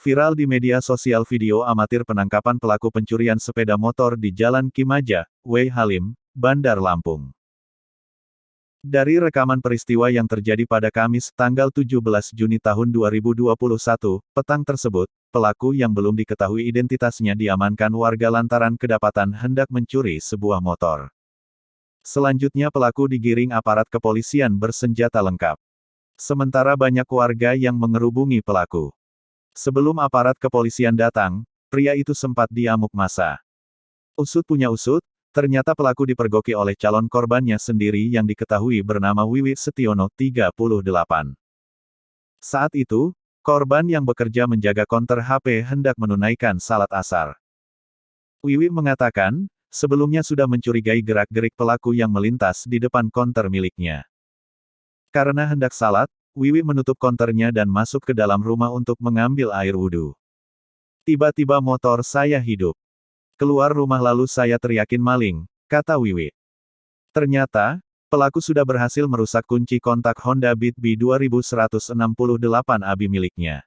Viral di media sosial video amatir penangkapan pelaku pencurian sepeda motor di Jalan Kimaja, Wei Halim, Bandar Lampung. Dari rekaman peristiwa yang terjadi pada Kamis, tanggal 17 Juni tahun 2021, petang tersebut, pelaku yang belum diketahui identitasnya diamankan warga lantaran kedapatan hendak mencuri sebuah motor. Selanjutnya pelaku digiring aparat kepolisian bersenjata lengkap. Sementara banyak warga yang mengerubungi pelaku. Sebelum aparat kepolisian datang, pria itu sempat diamuk massa. Usut punya usut, ternyata pelaku dipergoki oleh calon korbannya sendiri yang diketahui bernama Wiwi Setiono, 38. Saat itu, korban yang bekerja menjaga konter HP hendak menunaikan salat asar. Wiwi mengatakan, sebelumnya sudah mencurigai gerak-gerik pelaku yang melintas di depan konter miliknya. Karena hendak salat, Wiwi menutup konternya dan masuk ke dalam rumah untuk mengambil air wudhu. Tiba-tiba motor saya hidup. Keluar rumah lalu saya teriakin maling, kata Wiwi. Ternyata, pelaku sudah berhasil merusak kunci kontak Honda Beat B 2168 AB miliknya.